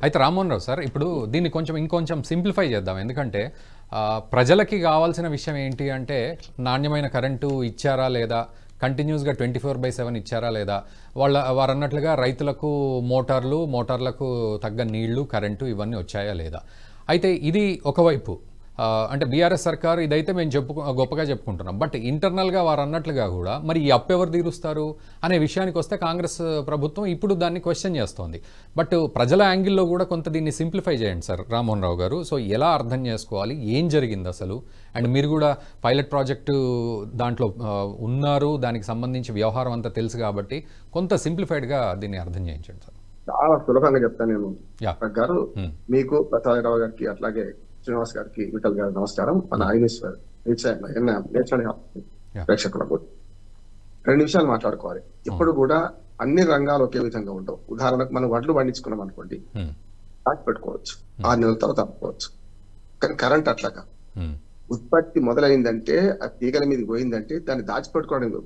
అయితే రామ్మోహన్ రావు సార్, ఇప్పుడు దీన్ని ఇంకొంచెం సింప్లిఫై చేద్దాం. ఎందుకంటే ప్రజలకి కావాల్సిన విషయం ఏంటి అంటే నాణ్యమైన కరెంటు ఇచ్చారా లేదా, కంటిన్యూస్గా 24/7 ఇచ్చారా లేదా, వారు అన్నట్లుగా రైతులకు మోటార్లకు తగ్గ నీళ్లు, కరెంటు ఇవన్నీ వచ్చాయా లేదా. అయితే ఇది ఒకవైపు అంటే బీఆర్ఎస్ సర్కారు ఇదైతే మేము గొప్పగా చెప్పుకుంటున్నాం. బట్ ఇంటర్నల్గా వారు అన్నట్లుగా కూడా మరి ఈ అప్పు ఎవరు తీరుస్తారు అనే విషయానికి వస్తే కాంగ్రెస్ ప్రభుత్వం ఇప్పుడు దాన్ని క్వశ్చన్ చేస్తోంది. బట్ ప్రజల యాంగిల్లో కూడా కొంత దీన్ని సింప్లిఫై చేయండి సార్ రామ్మోహన్ రావు గారు. సో ఎలా అర్థం చేసుకోవాలి, ఏం జరిగింది అసలు, అండ్ మీరు కూడా పైలట్ ప్రాజెక్టు దాంట్లో ఉన్నారు, దానికి సంబంధించి వ్యవహారం అంతా తెలుసు కాబట్టి కొంత సింప్లిఫైడ్గా దీన్ని అర్థం చేయించండి సార్. చాలా సులభంగా చెప్తాను నేను గారు. మీకు ప్రసాదరావు గారికి అట్లాగే శ్రీనివాస్ గారికి, విఠల్ గారు నమస్కారం. మన ఐనేశ్వర్ ప్రేక్షకులకు 2 నిమిషాలు మాట్లాడుకోవాలి. ఇప్పుడు కూడా అన్ని రంగాలు ఒకే విధంగా ఉండవు. ఉదాహరణకు మనం వడ్లు పండించుకున్నాం అనుకోండి, దాచి పెట్టుకోవచ్చు, 6 నెలల తర్వాత అమ్ముకోవచ్చు. కానీ కరెంట్ అట్లాగా ఉత్పత్తి మొదలైందంటే ఆ తీగల మీద పోయిందంటే దాన్ని దాచిపెట్టుకోవడానికి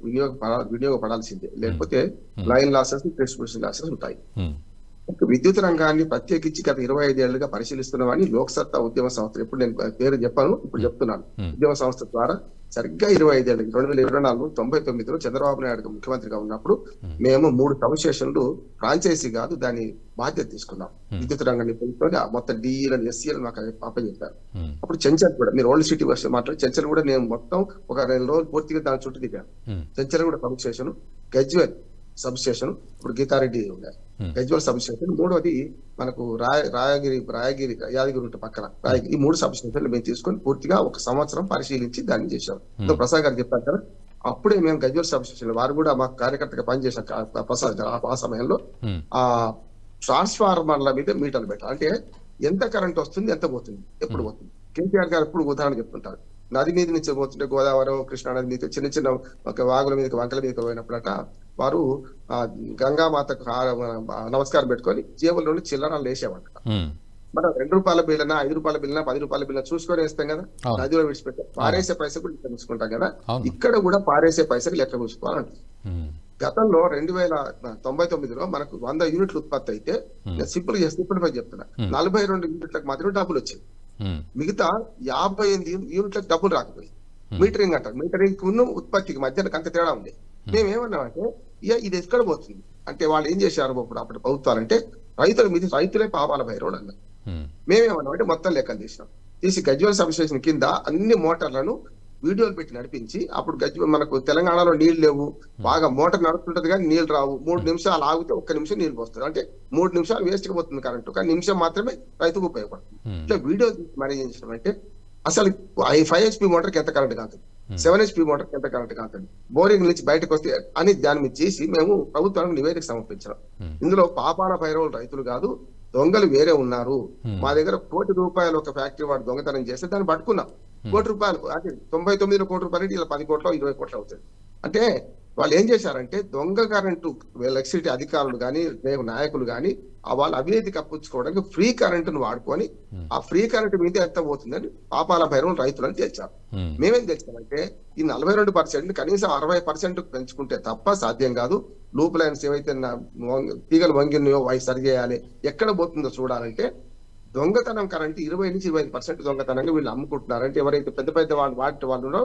వినియోగపడాల్సిందే. లేకపోతే లైన్ లాసెస్, డిస్ట్రిబ్యూషన్ లాసెస్ ఉంటాయి. విద్యుత్ రంగాన్ని ప్రత్యేకించి గత 25 ఏళ్లుగా పరిశీలిస్తున్నామని లోక్సత్తా ఉద్యమ సంస్థ, ఎప్పుడు నేను పేరు చెప్పాను, ఇప్పుడు చెప్తున్నాను, ఉద్యమ సంస్థ ద్వారా సరిగ్గా 25 ఏళ్ళకి 2024 99లో చంద్రబాబు నాయుడు ముఖ్యమంత్రిగా ఉన్నప్పుడు మేము 3 సబ్స్టేషన్లు ఫ్రాంచైజీ కాదు దాని బాధ్యత తీసుకున్నాం. విద్యుత్ రంగ నిపుణులతో మొత్తం డిఈలను, ఎస్సీలను మాకు అప్పచెప్పారు. అప్పుడు చెంచల్ కూడా, మీరు ఓల్డ్ సిటీ వర్షం మాట్లాడి, చెంచల్ కూడా నేను మొత్తం ఒక 2 రోజులు పూర్తిగా దాని చుట్టూ దిగాను. చెంచల్ కూడా సబ్స్టేషన్, గజ్వేల్ సబ్స్టేషన్, ఇప్పుడు గీతారెడ్డి ఉన్నారు, గజ్వేల్ సబ్స్టేషన్, 3వది మనకు యాదగిరి పక్కన ఈ 3 సబ్స్టేషన్లు మేము తీసుకొని పూర్తిగా 1 సంవత్సరం పరిశీలించి దాన్ని చేశాం. ప్రసాద్ గారు చెప్పారు కదా, అప్పుడే మేము గజ్వేల్ సబ్స్టేషన్, వారు కూడా మాకు కార్యకర్తగా పనిచేసాం ప్రసాద్ గారు. ఆ సమయంలో ఆ ట్రాన్స్ఫార్మర్ల మీద మీటర్లు పెట్టాలి. అంటే ఎంత కరెంట్ వస్తుంది, ఎంత పోతుంది, ఎప్పుడు పోతుంది. కేసీఆర్ గారు ఎప్పుడు ఉదాహరణ చెప్తుంటారు, నది మీద నుంచి పోతుంటే గోదావరి, కృష్ణా నది మీద చిన్న చిన్న వాగుల మీద, వంకల మీద పోయినప్పుడట వారు గంగామాతకు నమస్కారం పెట్టుకొని జేబుల నుండి చిల్లరాలు వేసేవాట. మనం 2 రూపాయల బిల్లనా, 5 రూపాయల బిల్లనా, 10 రూపాయల బిల్ల చూసుకొని వేస్తాం కదా, నదిలో విడిచిపెట్టాం. పారేసే పైసలు కూడా లెక్క చూసుకుంటాం కదా, ఇక్కడ కూడా పారేసే పైసలు లెక్క చూసుకోవాలంట. గతంలో 2099లో మనకు 100 యూనిట్లు ఉత్పత్తి అయితే, సింపుల్ చెప్తున్నా, 42 యూనిట్లకు మాత్రమే డబ్బులు వచ్చాయి. మిగతా 58 యూనిట్లకు డబ్బులు రాకపోయి. మీటరింగ్ అంటారు, మీటరింగ్ ఉత్పత్తికి మధ్యలో అంత తేడా ఉంది. మేమేమన్నామంటే ఇది ఎక్కడ పోతుంది అంటే, వాళ్ళు ఏం చేశారు అప్పుడు ప్రభుత్వాలంటే, రైతులే పాపాల భైరవుడు అన్నారు. మేమేమన్నామంటే మొత్తం లెక్కలు తీసి గజ్వేల్ సబ్స్టేషన్ కింద అన్ని మోటార్లను వీడియోలు పెట్టి నడిపించి, అప్పుడు మనకు తెలంగాణలో నీళ్లు లేవు, బాగా మోటార్ నడుస్తుంటది కానీ నీళ్లు రావు. 3 నిమిషాలు ఆగితే 1 నిమిషం నీళ్లు పోస్తుంది. అంటే 3 నిమిషాలు వేస్ట్ గా పోతుంది కరెంటు, కానీ నిమిషం మాత్రమే రైతుకు ఉపయోగపడుతుంది. ఇట్లా వీడియో మరి ఏం చేసినాం అంటే, అసలు 5 HP మోటార్కి ఎంత కరెంట్ కాతుంది, 7 HP మోటార్కి ఎంత కరెంట్ కాతుంది, బోరింగ్ నుంచి బయటకు వస్తే అని దాని మీద చేసి మేము ప్రభుత్వానికి నివేదిక సమర్పించాం. ఇందులో పాపాల భైరవులు రైతులు కాదు, దొంగలు వేరే ఉన్నారు. మా దగ్గర ₹1 కోటి ఒక ఫ్యాక్టరీ వాడు దొంగతనం చేస్తే దాన్ని పట్టుకున్నాం. ₹1 అంటే 99 కోట్ల రూపాయలు ఇలా 10 కోట్లు 20 కోట్లు అవుతుంది. అంటే వాళ్ళు ఏం చేశారంటే, దొంగ కరెంటు ఎలక్ట్రిసిటీ అధికారులు కానీ నాయకులు కానీ వాళ్ళు అవినీతి కప్పించుకోవడానికి ఫ్రీ కరెంటును వాడుకొని ఆ ఫ్రీ కరెంటు మీద ఎంత పోతుందని పాపాల భైరవులు రైతులని తేల్చారు. మేమేం తెచ్చామంటే, ఈ 42% కనీసం 60% పెంచుకుంటే తప్ప సాధ్యం కాదు. లూప్ లైన్స్ ఏవైతే తీగలు వంగినాయో అవి సరి చేయాలి. ఎక్కడ పోతుందో చూడాలంటే, దొంగతనం కరెంట్ 20 నుంచి 25% దొంగతనంగా వీళ్ళు అమ్ముకుంటున్నారు. అంటే ఎవరైతే పెద్ద పెద్ద వాళ్ళు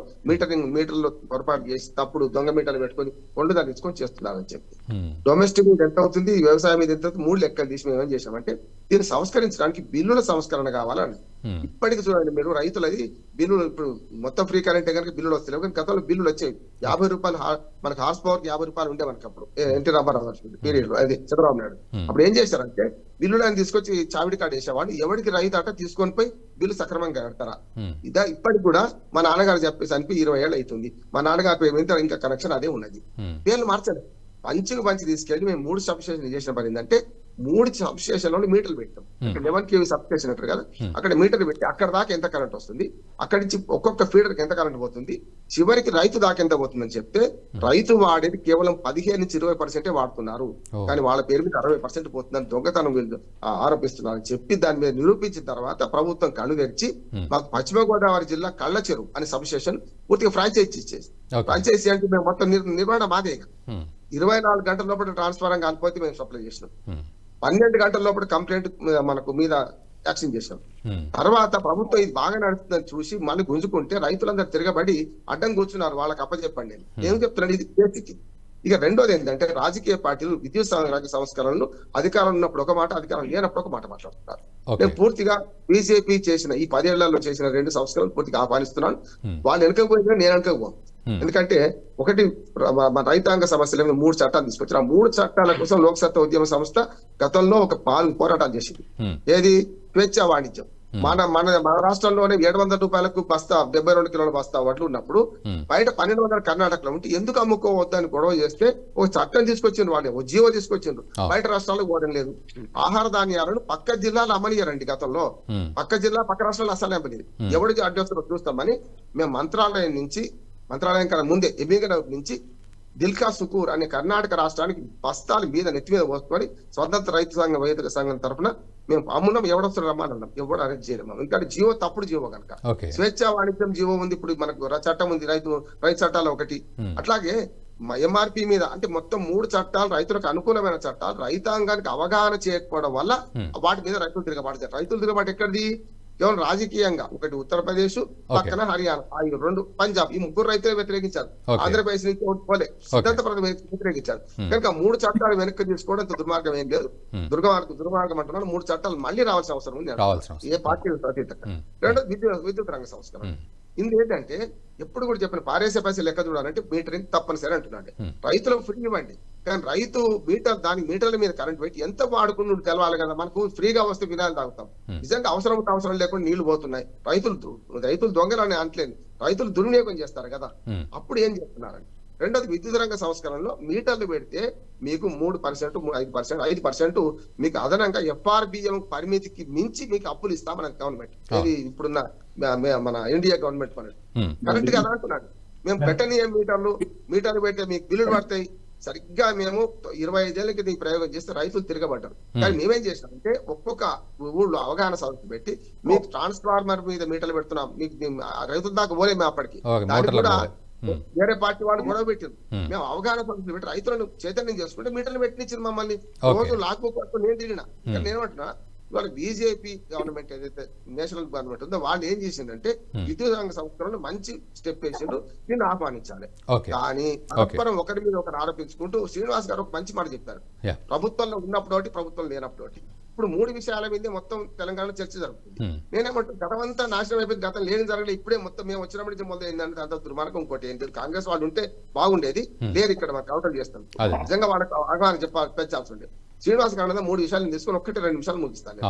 మీటర్లో పొరపాటు చేసి తప్పుడు దొంగ మీటర్లు పెట్టుకొని కొండ తగ్గించుకొని చేస్తున్నారని చెప్పి, డొమెస్టిక్ మీద ఎంత అవుతుంది, వ్యవసాయం మీద ఎంత అవుతుంది, 3 లెక్కలు తీసి మేము ఏం చేసామంటే, దీన్ని సంస్కరించడానికి బిల్లుల సంస్కరణ కావాలని. ఇప్పటికి చూడండి మీరు, రైతులది బిల్లులు ఇప్పుడు మొత్తం ఫ్రీ కరెంటే కనుక బిల్లులు వస్తాయి. కానీ గతంలో బిల్లులు వచ్చాయి. ₹50 మనకు హార్స్ పవర్ కి ₹50 ఉండే మనకి అప్పుడు ఎన్టీ రామారావు పీరియడ్ లో, అది చంద్రబాబు నాయుడు. అప్పుడు ఏం చేశారంటే, బిల్లులను తీసుకొచ్చి చావిడి కార్డు వేసేవాడు, ఎవరికి రైతు అట తీసుకొని పోయి బిల్లు సక్రమంగా కడతారా. ఇప్పటికి కూడా మా నాన్నగారు చెప్పేసి అనిపి 20 ఏళ్ళు అవుతుంది. మా నాన్నగారి పేరు మీద ఇంకా కనెక్షన్ అదే ఉన్నది, పేర్లు మార్చలేదు. పంచి తీసుకెళ్లి మేము 3 సబ్స్టేషన్ చేసిన పని ఏంటంటే, 3 సబ్స్టేషన్లో మీటర్లు పెట్టాం. 11 kV సబ్స్టేషన్ అంటారు కదా, అక్కడ మీటర్లు పెట్టి అక్కడ దాకా ఎంత కరెంట్ వస్తుంది, అక్కడి నుంచి ఒక్కొక్క ఫీడర్ కి ఎంత కరెంట్ పోతుంది, చివరికి రైతు దాకా ఎంత పోతుందని చెప్తే, రైతు వాడేది కేవలం 15 నుంచి 20% వాడుతున్నారు, కానీ వాళ్ళ పేరు మీద 60% పోతుందని దొంగతనం ఆరోపిస్తున్నారు అని చెప్పి దాని మీద నిరూపించిన తర్వాత ప్రభుత్వం కళ్ళు తెరిచి మాకు పశ్చిమ గోదావరి జిల్లా కళ్ళ చెరువు అనే సబ్స్టేషన్ పూర్తిగా ఫ్రాంచైజీ ఇచ్చేసి, ఫ్రాంచైజీ అంటే మేము మొత్తం నిర్వహణ మాదే 24 గంటల లోపల ట్రాన్స్ఫారం కాలిపోతే మేము సప్లై చేసినాం. 12 గంటల లోపల కంప్లైంట్ మనకు మీద యాక్షన్ చేశాం. తర్వాత ప్రభుత్వం ఇది బాగా నడుస్తుందని చూసి మళ్ళీ గుంజుకుంటే రైతులందరూ తిరగబడి అడ్డం కూర్చున్నారు. వాళ్ళకి అప్పచెప్పండి. నేను ఏం చెప్తున్నాను, ఇది కేసుకి. ఇక రెండోది ఏంటంటే రాజకీయ పార్టీలు విద్యుత్ రంగ సంస్కరణలు అధికారం ఉన్నప్పుడు ఒక మాట, అధికారం లేనప్పుడు ఒక మాట మాట్లాడుతున్నారు. నేను పూర్తిగా బీజేపీ చేసిన ఈ 10 ఏళ్లలో చేసిన 2 సంస్కరణలు పూర్తిగా ఆహ్వానిస్తున్నాను. వాళ్ళు వెనకపోయినా నేను వెనకపోను. ఎందుకంటే ఒకటి మన రైతాంగ సమస్యల మీద 3 చట్టాలు తీసుకొచ్చారు. ఆ 3 చట్టాల కోసం లోక్సత్తా ఉద్యమ సంస్థ గతంలో ఒక పోరాటాలు చేసింది. ఏది? స్వేచ్ఛ వాణిజ్యం. మన రాష్ట్రంలోనే 700 రూపాయలకు బస్తా 72 కిలోల బస్తా వడ్లు ఉన్నప్పుడు బయట 1200 కర్ణాటకలో ఉంటే ఎందుకు అమ్ముకోవద్దని గొడవ చేస్తే ఒక చట్టం తీసుకొచ్చిండ్రు, వాళ్ళు ఒక జీవో తీసుకొచ్చిండ్రు. బయట రాష్ట్రాలకు పోవడం లేదు. ఆహార ధాన్యాలను పక్క జిల్లాలు అమ్మనియారండి. గతంలో పక్క రాష్ట్రాలు అసలు అమ్మలేదు. ఎవరికి అడ్డొస్తారో చూస్తామని మేము మంత్రాలయం కన్నా ముందే ఎమ్మిగనూరు నుంచి దిల్కా సుకూర్ అనే కర్ణాటక రాష్ట్రానికి బస్తాలు నెత్తి మీద పోసుకొని స్వతంత్ర రైతు సంఘం వైద్య సంఘం తరఫున మేము అమ్మున్నాం. ఎవడొస్తారు రమ్మన్నాం, ఎవడు అరెస్ట్ చేయలేము. ఎందుకంటే జీవో తప్పుడు జీవో కనుక. స్వేచ్ఛ వాణిజ్యం జీవో ఉంది, ఇప్పుడు మనకు చట్టం ఉంది, రైతు చట్టాలు ఒకటి. అట్లాగే ఎంఆర్పి మీద అంటే మొత్తం 3 చట్టాలు రైతులకు అనుకూలమైన చట్టాలు రైతాంగానికి అవగాహన చేయకపోవడం వల్ల వాటి మీద రైతులు తిరగబడతారు. రైతులు తిరగబాటు ఎక్కడిది? కేవలం రాజకీయంగా ఒకటి ఉత్తరప్రదేశ్, పక్కన హర్యానా, 2 పంజాబ్, ఈ 3 రైతులే వ్యతిరేకించారు. ఆంధ్రప్రదేశ్ నుంచి పోలే, సిద్ధాంతపరం వ్యతిరేకించారు. కనుక 3 చట్టాలు వెనక్కి తీసుకోవడం దుర్మార్గం ఏం లేదు. దుర్మార్గం అంటున్నాను. 3 చట్టాలు మళ్ళీ రావాల్సిన అవసరం ఉంది, ఏ పార్టీ అతీతంగా. రెండోది విద్యుత్ రంగ సంస్కరణ. ఇది ఏంటంటే ఎప్పుడు కూడా చెప్పిన పారేసే పైసలు లెక్క చూడాలంటే మీటరింగ్ తప్పనిసరి అంటున్నాడు. రైతులకు ఫ్రీ ఇవ్వండి, కానీ రైతు దానికి మీటర్ల మీద కరెంట్ పెట్టి ఎంత వాడుకున్నాడు తెలవాలి కదా. మనకు ఫ్రీగా వస్తే వినాలి తాగుతాం. నిజంగా అవసరం లేకుండా నీళ్లు పోతున్నాయి. రైతులు దొంగలని అంటలేదు, రైతులు దుర్వినియోగం చేస్తారు కదా. అప్పుడు ఏం చేస్తున్నారండి? రెండోది విద్యుత్ రంగ సంస్కరణలో మీటర్లు పెడితే మీకు 3%, 5% మీకు అదనంగా FRBM పరిమితికి మించి మీకు అప్పులు ఇస్తాం మన గవర్నమెంట్. ఇది ఇప్పుడున్న మన ఇండియా గవర్నమెంట్ కరెక్ట్ గా అంటున్నాడు. మేము పెట్టనీయ మీటర్లు పెడితే మీకు బిల్లులు పడతాయి. సరిగ్గా మేము 25 ఏళ్ళ కింద ఈ ప్రయోగం చేస్తే రైతులు తిరగబడ్డారు. కానీ మేమేం చేసినామంటే ఒక్కొక్క ఊళ్ళో అవగాహన సదస్సు పెట్టి మీకు ట్రాన్స్ఫార్మర్ మీద మీటర్లు పెడుతున్నాం, మీకు రైతుల దాకా పోలేము. అప్పటికి దానికి కూడా వేరే పార్టీ వాళ్ళు గొడవ పెట్టారు. మేము అవగాహన సదస్సులు పెట్టి రైతులను చైతన్యం చేసుకుంటే మీటర్లు పెట్టించారు. మమ్మల్ని రోజు లాక్కోకపోతే నేను తిరిగినా. నేనేమంటున్నా, ఇవాళ బీజేపీ గవర్నమెంట్ ఏదైతే నేషనల్ గవర్నమెంట్ ఉందో వాళ్ళు ఏం చేసిందంటే విద్యుత్ రంగ సంస్థలను మంచి స్టెప్ వేసిండ్రు, దీన్ని ఆహ్వానించాలి. కానీ పరస్పరం ఒకరి మీద ఒకరు ఆరోపించుకుంటూ శ్రీనివాస్ గారు ఒక మంచి మాట చెప్పారు. ప్రభుత్వంలో ఉన్నప్పుడు ఒకటి, ప్రభుత్వం లేనప్పుడు ఒకటి. ఇప్పుడు 3 విషయాల మీద మొత్తం తెలంగాణలో చర్చ జరుగుతుంది. నేనేమంటాను, గతమంతా నాశనం అయిపోయింది, గతం లేని జరగలేదు. ఇప్పుడే మొత్తం మేము వచ్చినప్పటి నుంచి మొదలైందంటే అంత దుర్మార్గం. ఇంకోటి ఏంటి, కాంగ్రెస్ వాళ్ళు ఉంటే బాగుండేది, లేరు ఇక్కడ మాకు కౌంటర్ చేస్తాం. నిజంగా వాళ్ళకి అవగాహన పెంచాల్సి ఉండేది. శ్రీనివాస్ గారు 3 విషయాలు తీసుకొని 1-2 నిమిషాలు ముగిస్తాను.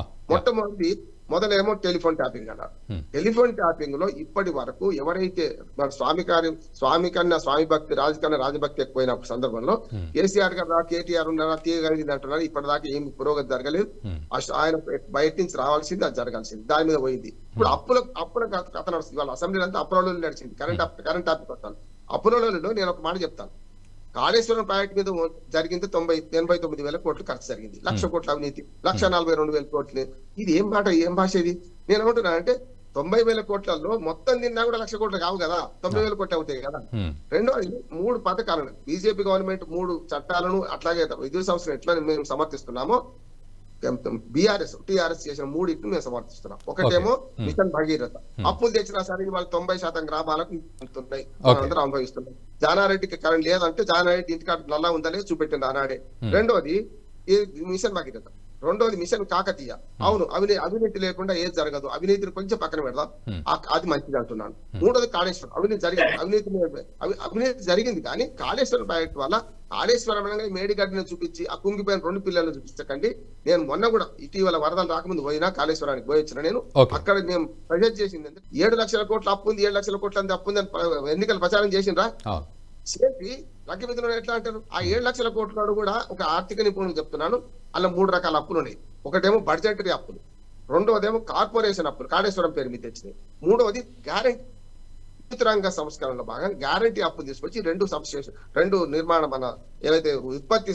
మొదలేమో టెలిఫోన్ ట్యాపింగ్ అన్నారు. టెలిఫోన్ ట్యాపింగ్ లో ఇప్పటి వరకు ఎవరైతే స్వామి కన్నా స్వామి భక్తి, రాజు కన్నా రాజభక్తి ఎక్కువైన సందర్భంలో కేసీఆర్ గారు KTR ఉన్నారా, తీయగలిగింది అంటున్నారు. ఇప్పటిదాకా ఏమి పురోగతి జరగలేదు. ఆయన బయట నుంచి రావాల్సింది, అది జరగాల్సింది, దాని మీద పోయింది. ఇప్పుడు అప్పుల కథ నడుస్తుంది. వాళ్ళ అసెంబ్లీ అంతా అప్పులలో నడిచింది. కరెంట్ టాపిక్ వస్తాను. అప్పులలో నేను ఒక మాట చెప్తాను. కాళేశ్వరం ప్రాజెక్ట్ మీద జరిగింది 89,000 కోట్లు ఖర్చు జరిగింది. 1,00,000 కోట్ల అవినీతి, 1,42,000 కోట్లు. ఇది ఏం భాష ఇది? నేను ఏమంటున్నా అంటే 90,000 కోట్లలో మొత్తం తిన్నా కూడా 1,00,000 కోట్లు కావు కదా, 90,000 కోట్లు అవుతాయి కదా. రెండోది 3 పథకాలను బీజేపీ గవర్నమెంట్ 3 చట్టాలను అట్లాగే విద్యుత్ సంస్థను ఎట్లా మేము సమర్థిస్తున్నామో బీఆర్ఎస్ టీఆర్ఎస్ చేసిన 3 మేము సమర్థిస్తున్నాం. ఒకటేమో మిషన్ భగీరథ. అప్పులు తెచ్చినా సరే వాళ్ళు 90% గ్రామాలకు ఉంటున్నాయి, అందరూ అనుభవిస్తున్నాయి. జానారెడ్డికి కరెంట్ లేదంటే జానారెడ్డి ఇంటికాడ నల్లా ఉందా లేదు చూపెట్టింది ఆనాడే. రెండోది మిషన్ భగీరథ. రెండోది మిషన్ కాకతీయ. అవును, అవినీతి లేకుండా ఏది జరగదు, అవినీతిని కొంచెం పక్కన పెడదాం, అది మంచిది అంటున్నాను. మూడోది కాళేశ్వరం. అవినీతి జరిగింది కానీ కాళేశ్వరం ప్రాజెక్ట్ వల్ల కాళేశ్వరం మేడిగడ్డను చూపించి ఆ కుంగిపోయిన 2 పిల్లలను చూపించకండి. నేను మొన్న కూడా ఇటీవల వరదలు రాకముందు పోయినా కాళేశ్వరానికి పోయొచ్చిన. నేను అక్కడ నేను ప్రజెంట్ చేసింది 7,00,000 కోట్ల అప్పు ఉంది, 7,00,000 కోట్ల అప్పు ఉంది అని ఎన్నికల ప్రచారం చేసిండ్రా? చేసి లగ్గిమిత్రులు ఎట్లా అంటారు? ఆ 7,00,000 కోట్ల కూడా ఒక ఆర్థిక నిపుణులు చెప్తున్నాను, అలా 3 రకాల అప్పులు ఉన్నాయి. ఒకటేమో బడ్జెటరీ అప్పులు, రెండోదేమో కార్పొరేషన్ అప్పులు కాళేశ్వరం పేరు మీద తెచ్చినాయి, మూడవది గ్యారంటీ. విద్యుత్ రంగ సంస్కరణలో భాగంగా గ్యారంటీ అప్పులు తీసుకొచ్చి 2 నిర్మాణ మన ఏవైతే ఉత్పత్తి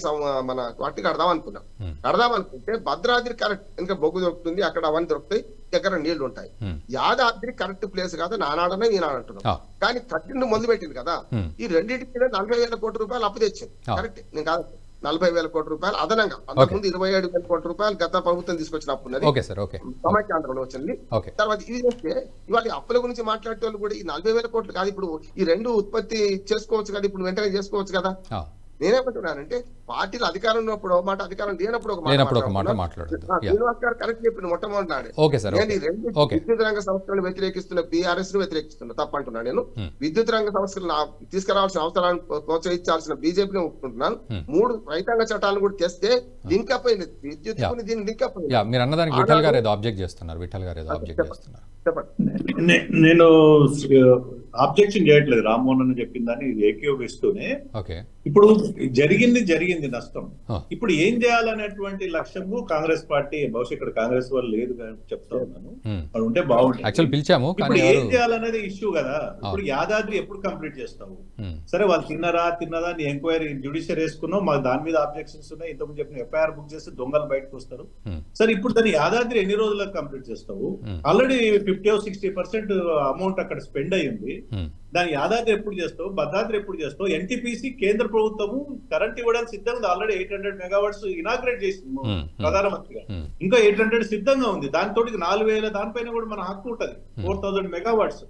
మన వాటికి కడదామనుకుంటే భద్రాద్రి కరెక్ట్, ఇంకా బొగ్గు దొరుకుతుంది అక్కడ, అవన్నీ దొరుకుతాయి, దగ్గర నీళ్లు ఉంటాయి. యాదాద్రి కరెక్ట్ ప్లేస్ కాదు, నానాడనే ఈనాడంటున్నాం. కానీ కట్టిండు మొదలు పెట్టింది కదా, ఈ రెండింటి మీద 40,000 కోట్ల రూపాయలు అప్పు తెచ్చింది. కరెక్ట్, నేను కాదు 40,000 కోట్ల రూపాయలు అదనంగా, అంతకుముందు 27,000 కోట్ల రూపాయలు గత ప్రభుత్వం తీసుకొచ్చిన అప్పు ఉన్నది, ఓకే సార్, ఓకే, సమైక్యాంధ్రలో వచ్చింది. తర్వాత ఇది చేస్తే ఇవాళ అప్పుల గురించి మాట్లాడే వాళ్ళు కూడా ఈ 40,000 కోట్లు కాదు, ఇప్పుడు ఈ రెండు ఉత్పత్తి చేసుకోవచ్చు కదా, ఇప్పుడు వెంటనే చేసుకోవచ్చు కదా. నేనేమంటున్నానంటే పార్టీలు అధికారం ఉన్నప్పుడు ఒక మాట, అధికారం లేనప్పుడు ఒక మాట మాట్లాడుతున్నారు. శ్రీనివాస్ గారు కరెక్ట్ చెప్పింది మొట్టమొదటి నాడే. నేను ఈ రెండు విద్యుత్ రంగ సంస్థలను వ్యతిరేకిస్తున్న బీఆర్ఎస్ ను వ్యతిరేకిస్తున్నా, తప్పంటున్నాను. నేను విద్యుత్ రంగ సంస్థలు తీసుకురావాల్సిన అవసరాలను ప్రోత్సహించాల్సిన బీజేపీని ఒప్పుకుంటున్నాను. 3 రైతాంగ చట్టాలను కూడా తెస్తే లింక్ అప్ అయింది, విద్యుత్ దీన్ని లింక్ అప్ అయింది. మీరు అన్నదానికి విఠల్ గారు ఏదో ఆబ్జెక్ట్ చేస్తున్నారు. విఠల్ గారు ఏదో ఆబ్జెక్ట్ చేస్తున్నారు. నేను ఆబ్జెక్షన్ చేయట్లేదు, రామ్మోహన్ అని చెప్పిన దాన్ని ఏకీభవిస్తూనే. ఇప్పుడు జరిగింది నష్టం. ఇప్పుడు ఏం చేయాలనేటువంటి లక్ష్యము కాంగ్రెస్ పార్టీ, బహుశా ఇక్కడ కాంగ్రెస్ వాళ్ళు లేదు చెప్తా ఉన్నాను, అది ఉంటే బాగుంటుంది. ఇప్పుడు ఏం చేయాలనేది ఇష్యూ కదా. ఇప్పుడు యాదాద్రి ఎప్పుడు కంప్లీట్ చేస్తావు? సరే వాళ్ళు తిన్నదా నీ ఎంక్వైరీ జ్యుడిషియర్ వేసుకున్నావు, మాకు దాని మీద ఆబ్జెక్షన్స్ ఉన్నాయి, ఇంతకు చెప్పిన ఎఫ్ఐఆర్ బుక్ చేస్తే దొంగలు బయటకు వస్తారు. సరే ఇప్పుడు దాన్ని యాదాద్రి ఎన్ని రోజులకు కంప్లీట్ చేస్తావు? ఆల్రెడీ 50-60% అమౌంట్ అక్కడ స్పెండ్ అయ్యింది. దాని యాదాద్రి ఎప్పుడు చేస్తావు? భద్రాద్రి ఎప్పుడు చేస్తావు? ఎన్టీపీసీ కేంద్ర ప్రభుత్వము కరెంట్ ఇవ్వడానికి సిద్ధంగా ఆల్రెడీ 800 మెగావాట్స్ ఇనాగ్రేట్ చేసింది ప్రధానమంత్రిగా, ఇంకా 800 సిద్ధంగా ఉంది. దానితో 4,000 దానిపైన కూడా మన హక్కు ఉంటుంది, 4,000 మెగావాట్స్.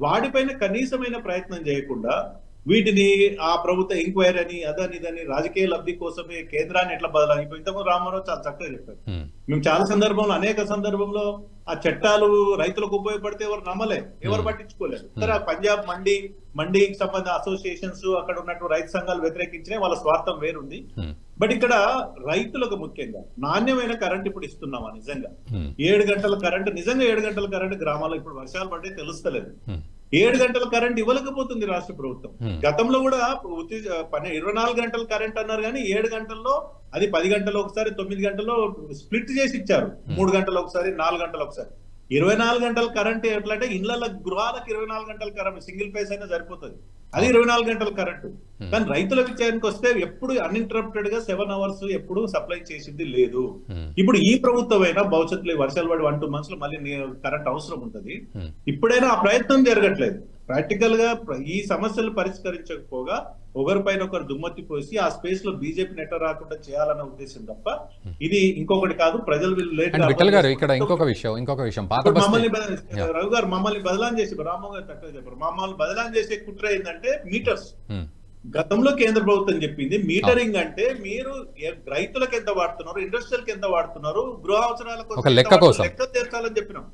వాటిపైన కనీసమైన ప్రయత్నం చేయకుండా వీటిని ఆ ప్రభుత్వ ఎంక్వైరీ అని ఇదని రాజకీయ లబ్ధి కోసమే కేంద్రాన్ని ఎట్లా బదలాలి. ఇప్పుడు ఇంతకుముందు రామారావు చాలా చక్కగా చెప్పారు. మేము చాలా సందర్భంలో, అనేక సందర్భంలో ఆ చట్టాలు రైతులకు ఉపయోగపడితే ఎవరు నమ్మలే, ఎవరు పట్టించుకోలేదు. సరే పంజాబ్ మండీకి సంబంధించిన అసోసియేషన్స్, అక్కడ ఉన్నట్టు రైతు సంఘాలు వ్యతిరేకించినాయి, వాళ్ళ స్వార్థం వేరుంది. బట్ ఇక్కడ రైతులకు ముఖ్యంగా నాణ్యమైన కరెంట్ ఇప్పుడు ఇస్తున్నామా? నిజంగా 7 గంటల కరెంట్, నిజంగా 7 గంటల కరెంట్ గ్రామాల్లో ఇప్పుడు వర్షాలు పడితే తెలుస్తలేదు. 7 గంటల కరెంట్ ఇవ్వలేకపోతుంది రాష్ట్ర ప్రభుత్వం. గతంలో కూడా 24 గంటల కరెంట్ అన్నారు, కానీ 7 గంటల్లో అది 10 గంటలు ఒకసారి, 9 గంటల్లో స్ప్లిట్ చేసి ఇచ్చారు. 3 గంటలు ఒకసారి, 4 గంటలు ఒకసారి. 24 గంటల కరెంట్ ఎట్లా అంటే ఇళ్ల గృహాలకు 24 గంటల కరెంట్, సింగిల్ ఫేస్ అయినా సరిపోతుంది, అది 24 గంటల కరెంటు. కానీ రైతుల విషయానికి వస్తే ఎప్పుడు అన్ఇంటరప్టెడ్ గా 7 అవర్స్ ఎప్పుడు సప్లై చేసింది లేదు. ఇప్పుడు ఈ ప్రభుత్వం అయినా భవిష్యత్తులో వర్షాలు పడి 1-2 months లో మళ్ళీ కరెంట్ అవసరం ఉంటుంది. ఇప్పుడైనా ఆ ప్రయత్నం జరగట్లేదు. ప్రాక్టికల్ గా ఈ సమస్యలు పరిష్కరించకపోగా ఒకరిపైన ఒకరు దుమ్మతి పోసి ఆ స్పేస్ లో బీజేపీ నెట్ట రాకుండా చేయాలన్న ఉద్దేశం తప్ప ఇది ఇంకొకటి కాదు. ప్రజలు మమ్మల్ని రవి గారు మమ్మల్ని బదలాం చేసి, రామ్మోహన్ గారు తక్కువ చెప్పారు, మమ్మల్ని బదలాం చేసే కుట్ర ఏంటంటే మీటర్స్. గతంలో కేంద్ర ప్రభుత్వం చెప్పింది మీటరింగ్ అంటే మీరు రైతులకు ఎంత వాడుతున్నారు, ఇండస్ట్రియల్కి ఎంత వాడుతున్నారు, గృహ అవసరాలకు లెక్క తీర్చాలని చెప్పినాం.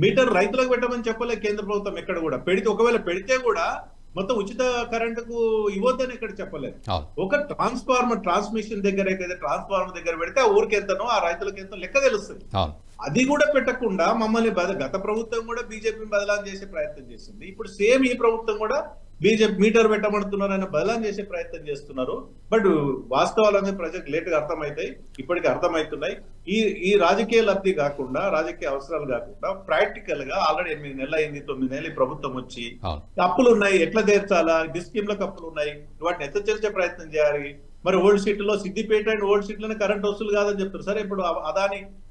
మీటర్ రైతులకు పెట్టమని చెప్పలే కేంద్ర ప్రభుత్వం ఎక్కడ కూడా. ఒకవేళ పెడితే కూడా మొత్తం ఉచిత కరెంటుకు ఇవ్వద్దని ఇక్కడ చెప్పలేదు. ఒక ట్రాన్స్మిషన్ దగ్గర ట్రాన్స్ఫార్మర్ దగ్గర పెడితే ఆ ఊరికి ఎంతనో ఆ రైతులకు ఎంతో లెక్క తెలుస్తుంది. అది కూడా పెట్టకుండా మమ్మల్ని గత ప్రభుత్వం కూడా బీజేపీని బదలాం చేసే ప్రయత్నం చేసింది. ఇప్పుడు సేమ్ ఈ ప్రభుత్వం కూడా బీజేపీ మీటర్ పెట్టమంటున్నారు ఆయన బదలాం చేసే ప్రయత్నం చేస్తున్నారు. బట్ వాస్తవాలు అనేది ప్రజలకు లేట్ గా అర్థమవుతాయి, ఇప్పటికీ అర్థమవుతున్నాయి. ఈ రాజకీయ లబ్ధి కాకుండా, రాజకీయ అవసరాలు కాకుండా ప్రాక్టికల్ గా ఆల్రెడీ 8 నెలలు అయింది, 9 నెలలు ప్రభుత్వం వచ్చి అప్పులు ఉన్నాయి, ఎట్లా తీర్చాలా, డిస్కీమ్లకు అప్పులు ఉన్నాయి, వాటిని ఎత్త చేర్చే ప్రయత్నం చేయాలి. మరి ఓల్డ్ సిటీలో సిద్దిపేట అండ్ ఓల్డ్ సిటీలోనే కరెంట్ వసూలు కాదని చెప్తారు. సరే ఇప్పుడు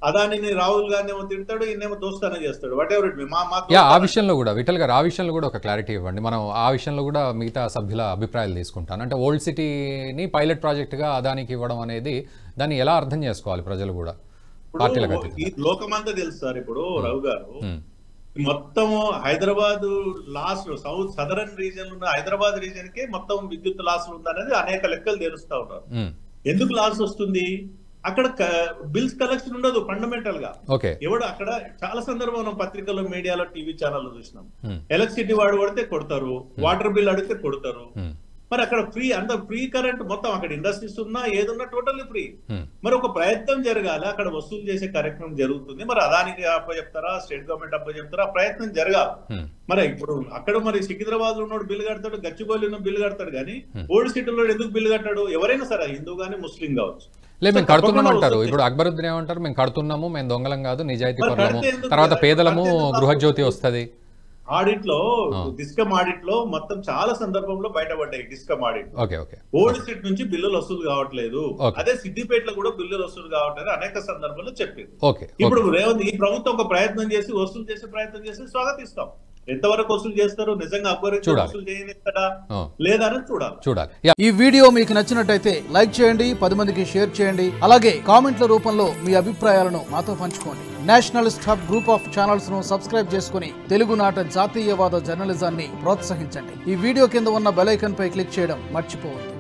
అదానిని రాహుల్ గాంధీ ఏమో తిడతాడు, ఈయనేమో దోస్తానే చేస్తాడు, వాట్ ఎవర్ ఇట్. ఆ విషయంలో కూడా విఠల్ గారు, ఆ విషయంలో కూడా ఒక క్లారిటీ ఇవ్వండి. మనం ఆ విషయంలో కూడా మిగతా సభ్యుల అభిప్రాయాలు తీసుకుంటాను. అంటే ఓల్డ్ సిటీని పైలట్ ప్రాజెక్ట్ గా అదానికి ఇవ్వడం అనేది, దాన్ని ఎలా అర్థం చేసుకోవాలి ప్రజలు కూడా? ఈ లోకమంతా తెలుసు సార్. ఇప్పుడు రావు గారు మొత్తం హైదరాబాద్ లాస్ట్ సదరన్ రీజన్ ఉన్న హైదరాబాద్ రీజన్ కే మొత్తం విద్యుత్ లాస్ ఉందనేది అనేక లెక్కలు తెలుస్తా ఉన్నారు. ఎందుకు లాస్ వస్తుంది? అక్కడ బిల్స్ కలెక్షన్ ఉండదు ఫండమెంటల్ గా. ఎవడు అక్కడ చాలా సందర్భం పత్రికల్లో, మీడియాలో, టీవీ ఛానల్లో చూసినాం. ఎలక్ట్రిసిటీ వాడు కొడితే కొడతారు, వాటర్ బిల్ అడిగితే కొడతారు. మరి అక్కడ ఫ్రీ కరెంట్ మొత్తం అక్కడ ఇండస్ట్రీస్ ఉన్నా ఏదున్నా టోటల్లీ ఫ్రీ. మరి ఒక ప్రయత్నం జరగాలి, అక్కడ వసూలు చేసే కార్యక్రమం జరుగుతుంది. మరి అదానికి అప్పచెప్తారా, స్టేట్ గవర్నమెంట్ అప్పచెప్తారా, ఆ ప్రయత్నం జరగాలి. మరి ఇప్పుడు అక్కడ మరి సికింద్రాబాద్ లో ఉన్నోడు బిల్లు కడతాడు, గచ్చిబౌలి ఉన్న బిల్లు కడతాడు, కానీ ఓల్డ్ సిటీలో ఎందుకు బిల్లు కట్టాడు? ఎవరైనా సరే, హిందూ గానీ ముస్లిం కావచ్చు. మేము కడుతున్నాం అంటారు. ఇప్పుడు అక్బరుద్దీన్ ఏమంటారు, మేము కడుతున్నాము, మేము దొంగలం కాదు, నిజాయితీ పరులము, తర్వాత పేదలము, గృహజ్యోతి వస్తుంది. ఆడిట్ లో, డిస్కమ్ ఆడిట్ లో మొత్తం చాలా సందర్భంలో బయటపడ్డాయి. డిస్కమ్ ఆడిట్ ఓల్డ్ సిటీ నుంచి బిల్లులు వసూలు కావట్లేదు, అదే సిద్దిపేటలో కూడా బిల్లులు వసూలు కావట్లేదు అనేక సందర్భంలో చెప్పింది. ఇప్పుడు రేవంత్ ఈ ప్రభుత్వం ఒక ప్రయత్నం చేసి వసూలు చేసే ప్రయత్నం చేసి స్వాగతిస్తాం. ఎంతవరకు వసూలు చేస్తారు, నిజంగా అక్వరేట్ వసూలు చేయనిస్తాడా లేదా అని చూడాలి. ఈ వీడియో మీకు నచ్చినట్టయితే లైక్ చేయండి, 10 మందికి షేర్ చేయండి. అలాగే కామెంట్ల రూపంలో మీ అభిప్రాయాలను మాతో పంచుకోండి. Nationalist hub group of channels ను సబ్స్క్రైబ్ చేసుకుని తెలుగునాట జాతీయవాద జర్నలిజాన్ని ప్రోత్సహించండి. ఈ వీడియో కింద ఉన్న బెల్ ఐకాన్ పై క్లిక్ చేయడం మర్చిపోవద్దు.